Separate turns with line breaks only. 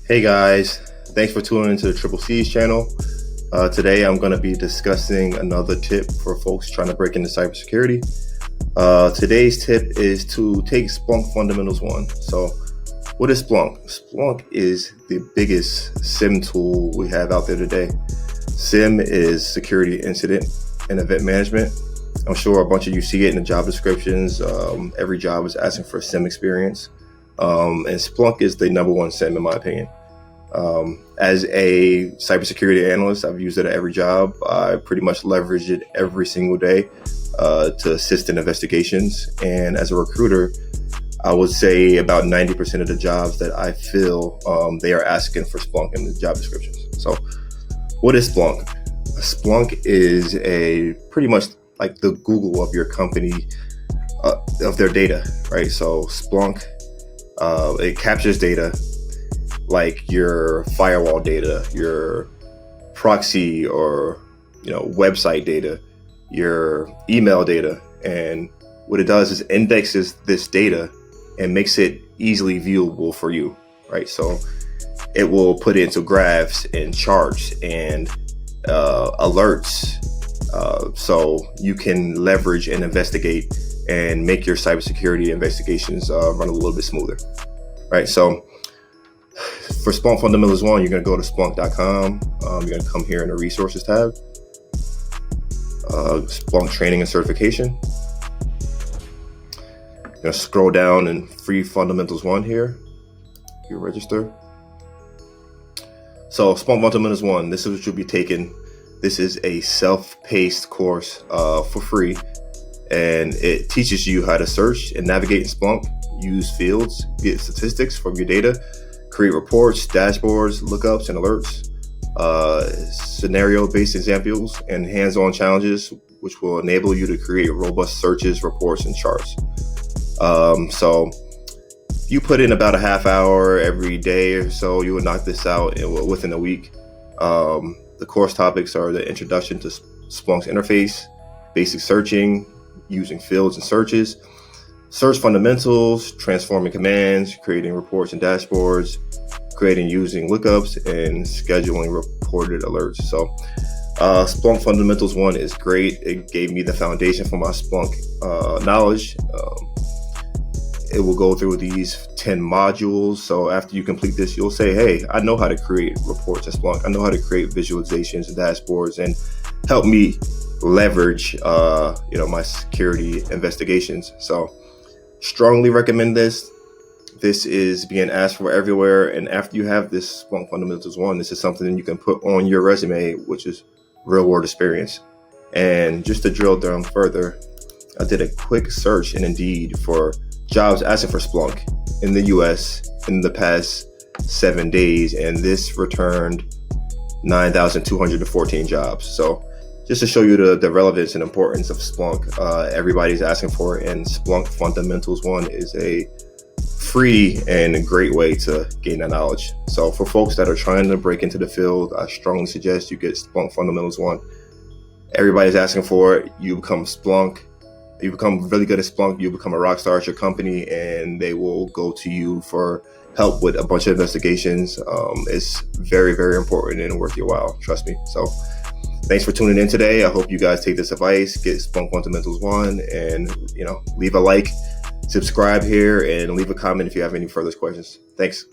Hey guys, thanks for tuning into the TripleC's channel. Today I'm going to be discussing another tip for folks trying to break into cybersecurity. Today's tip is to take Splunk Fundamentals 1. So what is Splunk? Splunk is the biggest SIEM tool we have out there today. SIEM is security incident and event management. I'm sure a bunch of you see it in the job descriptions. Every job is asking for a SIEM experience. And Splunk is the number one SIEM in my opinion. As a cybersecurity analyst, I've used it at every job. I pretty much leverage it every single day to assist in investigations. And as a recruiter, I would say about 90% of the jobs that I fill, they are asking for Splunk in the job descriptions. So what is Splunk? Splunk is a pretty much like the Google of your company, of their data, right? So Splunk, it captures data like your firewall data, your proxy or website data, your email data, and what it does is indexes this data and makes it easily viewable for you, right? So it will put it into graphs and charts and alerts, so you can leverage and investigate and make your cybersecurity investigations run a little bit smoother, right? So for Splunk Fundamentals 1, you're going to go to splunk.com. You're going to come here in the resources tab, Splunk training and certification. You're going to scroll down and free Fundamentals 1 here. You register. So Splunk Fundamentals 1, this is what you'll be taking. This is a self-paced course for free, and it teaches you how to search and navigate in Splunk, use fields, get statistics from your data, create reports, dashboards, lookups, and alerts, scenario-based examples, and hands-on challenges, which will enable you to create robust searches, reports, and charts. So you put in about a half hour every day or so, you will knock this out within a week. The course topics are the introduction to Splunk's interface, basic searching, using fields and searches, search fundamentals, transforming commands, creating reports and dashboards, creating using lookups, and scheduling reported alerts. So Splunk Fundamentals 1 is great. It gave me the foundation for my Splunk knowledge. It will go through these 10 modules. So after you complete this, you'll say, hey, I know how to create reports at Splunk. I know how to create visualizations and dashboards, and help me leverage my security investigations. So strongly recommend this. This is being asked for everywhere. And after you have this Splunk Fundamentals 1, this is something you can put on your resume, which is real world experience. And just to drill down further, I did a quick search in Indeed for jobs asking for Splunk in the US in the past 7 days. And this returned 9,214 jobs. So just to show you the relevance and importance of Splunk, everybody's asking for it, and Splunk Fundamentals 1 is a free and a great way to gain that knowledge. So for folks that are trying to break into the field, I strongly suggest you get Splunk Fundamentals 1. Everybody's asking for it. You become Splunk. You become really good at Splunk. You become a rock star at your company, and they will go to you for help with a bunch of investigations. It's very, very important and worth your while. Trust me. So thanks for tuning in today. I hope you guys take this advice, get Splunk Fundamentals 1, and leave a like, subscribe here, and leave a comment if you have any further questions. Thanks.